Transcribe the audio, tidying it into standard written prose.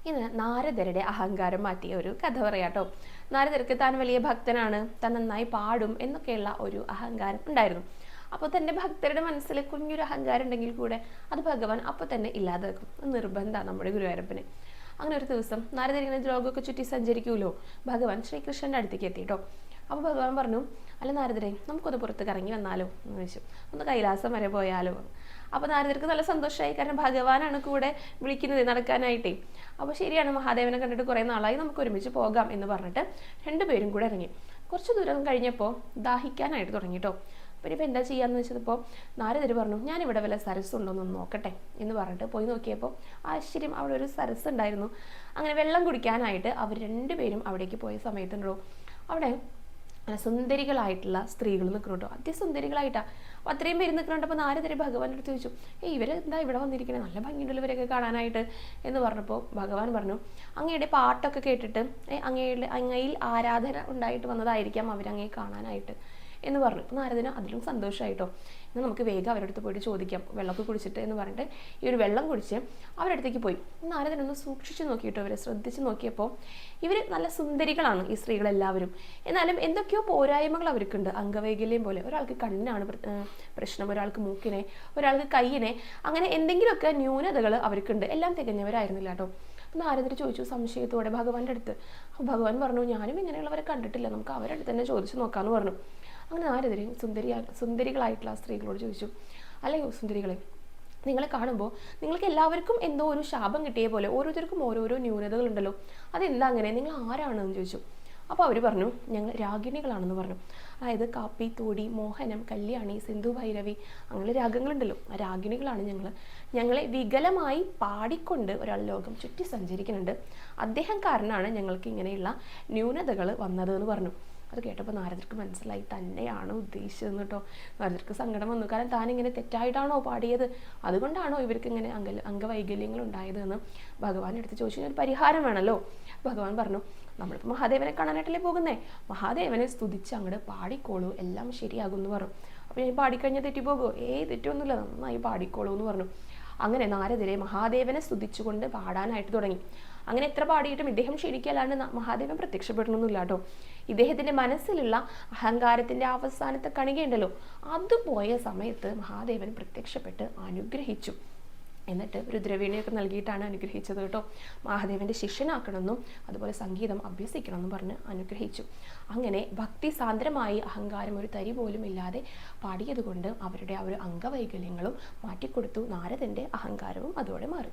ഇന്ന് നാരദരുടെ അഹങ്കാരം മാറ്റിയ ഒരു കഥ പറയാട്ടോ. നാരദർക്ക് താൻ വലിയ ഭക്തനാണ്, താൻ നന്നായി പാടും എന്നൊക്കെയുള്ള ഒരു അഹങ്കാരം ഉണ്ടായിരുന്നു. അപ്പോൾ തൻ്റെ ഭക്തരുടെ മനസ്സിൽ കുഞ്ഞൊരു അഹങ്കാരം ഉണ്ടെങ്കിൽ കൂടെ അത് ഭഗവാൻ അപ്പോൾ തന്നെ ഇല്ലാതാക്കും. നിർബന്ധമാണ് നമ്മുടെ ഗുരുവായൂരപ്പന്. അങ്ങനെ ഒരു ദിവസം നാരദർ ഇങ്ങനെ ലോകമൊക്കെ ചുറ്റി സഞ്ചരിക്കുമല്ലോ, ഭഗവാൻ ശ്രീകൃഷ്ണൻ്റെ അടുത്തേക്ക് എത്തിയിട്ടോ. അപ്പോൾ ഭഗവാൻ പറഞ്ഞു, അല്ല നാരദരെ, നമുക്കൊന്ന് പുറത്തേക്ക് ഇറങ്ങി വന്നാലോ എന്ന് ചോദിച്ചു. ഒന്ന് കൈലാസം വരെ പോയാലോ. അപ്പോൾ നാരദർക്ക് നല്ല സന്തോഷമായി, കാരണം ഭഗവാനാണ് കൂടെ വിളിക്കുന്നത് നടക്കാനായിട്ടേ. അപ്പോൾ ശരിയാണ്, മഹാദേവനെ കണ്ടിട്ട് കുറേ നാളായി, നമുക്ക് ഒരുമിച്ച് പോകാം എന്ന് പറഞ്ഞിട്ട് രണ്ടുപേരും കൂടെ ഇറങ്ങി. കുറച്ച് ദൂരം കഴിഞ്ഞപ്പോൾ ദാഹിക്കാനായിട്ട് തുടങ്ങിട്ടോ. അപ്പോൾ ഇനിയിപ്പോൾ എന്താ ചെയ്യാന്ന് വെച്ചപ്പോൾ നാരദർ പറഞ്ഞു, ഞാനിവിടെ വല്ല സരസ്സുണ്ടോയെന്നൊന്ന് നോക്കട്ടെ എന്ന് പറഞ്ഞിട്ട് പോയി നോക്കിയപ്പോൾ ആശ്ചര്യം, അവിടെ ഒരു സരസ് ഉണ്ടായിരുന്നു. അങ്ങനെ വെള്ളം കുടിക്കാനായിട്ട് അവർ രണ്ടുപേരും അവിടേക്ക് പോയ സമയത്തുണ്ടോ അവിടെ സുന്ദരികളായിട്ടുള്ള സ്ത്രീകൾ നിൽക്കുന്നുണ്ടോ, അതിസുന്ദരികളായിട്ടാണ്. അപ്പോൾ അത്രയും പേര് നിൽക്കുന്നുണ്ടപ്പോൾ നാരദർ ഭഗവാന്റെ അടുത്ത് ചോദിച്ചു, ഇവരെന്താ ഇവിടെ വന്നിരിക്കണേ, നല്ല ഭംഗിയുണ്ടല്ലോ ഇവരൊക്കെ കാണാനായിട്ട് എന്ന് പറഞ്ഞപ്പോൾ ഭഗവാൻ പറഞ്ഞു, അങ്ങയുടെ പാട്ടൊക്കെ കേട്ടിട്ട് അങ്ങയിൽ ആരാധന ഉണ്ടായിട്ട് വന്നതായിരിക്കാം അവരങ്ങയെ കാണാനായിട്ട് എന്ന് പറഞ്ഞു. അപ്പോൾ നാരദന് അതിലും സന്തോഷമായിട്ടോ. എന്നാൽ നമുക്ക് വേഗം അവരുടെ അടുത്ത് പോയിട്ട് ചോദിക്കാം, വെള്ളമൊക്കെ കുടിച്ചിട്ട് എന്ന് പറഞ്ഞിട്ട് ഈ ഒരു വെള്ളം കുടിച്ച് അവരുടെ അടുത്തേക്ക് പോയി. നാരദനൊന്ന് സൂക്ഷിച്ച് നോക്കിയിട്ടോ, അവരെ ശ്രദ്ധിച്ച് നോക്കിയപ്പോൾ ഇവർ നല്ല സുന്ദരികളാണ് ഈ സ്ത്രീകളെല്ലാവരും. എന്നാലും എന്തൊക്കെയോ പോരായ്മകൾ അവർക്കുണ്ട്. അംഗവൈകല്യം പോലെ, ഒരാൾക്ക് കണ്ണിനാണ് പ്രശ്നം, ഒരാൾക്ക് മൂക്കിനെ, ഒരാൾക്ക് കയ്യിനെ, അങ്ങനെ എന്തെങ്കിലുമൊക്കെ ന്യൂനതകൾ അവർക്കുണ്ട്. എല്ലാം തികഞ്ഞവരായിരുന്നില്ല കേട്ടോ. അപ്പോൾ നാരദർ ചോദിച്ചു സംശയത്തോടെ ഭഗവാന്റെ അടുത്ത്. അപ്പോൾ ഭഗവാൻ പറഞ്ഞു, ഞാനും ഇങ്ങനെയുള്ളവരെ കണ്ടിട്ടില്ല, നമുക്ക് അവരുടെ അടുത്ത് തന്നെ ചോദിച്ചു നോക്കാമെന്ന് പറഞ്ഞു. അങ്ങനെ നാരദർ സുന്ദരികളായിട്ടുള്ള സ്ത്രീകളോട് ചോദിച്ചു, അല്ലയോ സുന്ദരികളെ, നിങ്ങളെ കാണുമ്പോൾ നിങ്ങൾക്ക് എല്ലാവർക്കും എന്തോ ഒരു ശാപം കിട്ടിയ പോലെ ഓരോരുത്തർക്കും ഓരോരോ ന്യൂനതകളുണ്ടല്ലോ, അതെന്താ അങ്ങനെ, നിങ്ങൾ ആരാണെന്ന് ചോദിച്ചു. അപ്പോൾ അവർ പറഞ്ഞു, ഞങ്ങൾ രാഗിണികളാണെന്ന് പറഞ്ഞു. അതായത് കാപ്പി, തോടി, മോഹനം, കല്യാണി, സിന്ധു, ഭൈരവി, അങ്ങനെ രാഗങ്ങളുണ്ടല്ലോ, ആ രാഗിണികളാണ് ഞങ്ങളെ വികലമായി പാടിക്കൊണ്ട് ഒരാൾ ലോകം ചുറ്റി സഞ്ചരിക്കുന്നുണ്ട്, അദ്ദേഹം കാരണമാണ് ഞങ്ങൾക്ക് ഇങ്ങനെയുള്ള ന്യൂനതകൾ വന്നത് എന്ന് പറഞ്ഞു. അത് കേട്ടപ്പോൾ നാരദർക്ക് മനസ്സിലായി, തന്നെയാണോ ഉദ്ദേശിച്ചതെന്ന് കേട്ടോ. നാരദർക്ക് സങ്കടം വന്നു, കാരണം താനിങ്ങനെ തെറ്റായിട്ടാണോ പാടിയത്, അതുകൊണ്ടാണോ ഇവർക്ക് ഇങ്ങനെ അംഗവൈകല്യങ്ങൾ ഉണ്ടായതെന്ന് ഭഗവാന്റെ അടുത്ത് ചോദിച്ചു. ഒരു പരിഹാരം വേണമല്ലോ. ഭഗവാൻ പറഞ്ഞു, നമ്മളിപ്പോൾ മഹാദേവനെ കാണാനായിട്ടല്ലേ പോകുന്നേ, മഹാദേവനെ സ്തുതിച്ച് അങ്ങോട്ട് പാടിക്കോളൂ, എല്ലാം ശരിയാകും എന്ന് പറഞ്ഞു. അപ്പോൾ ഞാൻ പാടിക്കഴിഞ്ഞാൽ തെറ്റിപ്പോകുമോ? തെറ്റൊന്നുമില്ല, നന്നായി പാടിക്കോളൂ എന്ന് പറഞ്ഞു. അങ്ങനെ നാരദരെ മഹാദേവനെ സ്തുതിച്ചുകൊണ്ട് പാടാനായിട്ട് തുടങ്ങി. അങ്ങനെ എത്ര പാടിയിട്ടും ഇദ്ദേഹം ശരിക്കല്ലാണ്ട് മഹാദേവൻ പ്രത്യക്ഷപ്പെടണമെന്നില്ല കേട്ടോ. ഇദ്ദേഹത്തിൻ്റെ മനസ്സിലുള്ള അഹങ്കാരത്തിൻ്റെ അവസാനത്തെ കണികയുണ്ടല്ലോ, അത് പോയ സമയത്ത് മഹാദേവൻ പ്രത്യക്ഷപ്പെട്ട് അനുഗ്രഹിച്ചു. എന്നിട്ട് രുദ്രവീണയൊക്കെ നൽകിയിട്ടാണ് അനുഗ്രഹിച്ചത് കേട്ടോ. മഹാദേവൻ്റെ ശിഷ്യനാക്കണമെന്നും അതുപോലെ സംഗീതം അഭ്യസിക്കണമെന്നും പറഞ്ഞ് അനുഗ്രഹിച്ചു. അങ്ങനെ ഭക്തിസാന്ദ്രമായി അഹങ്കാരം ഒരു തരി പോലും ഇല്ലാതെ പാടിയതുകൊണ്ട് അവരുടെ ആ ഒരു അംഗവൈകല്യങ്ങളും മാറ്റിക്കൊടുത്തു. നാരദൻ്റെ അഹങ്കാരവും അതോടെ മാറി.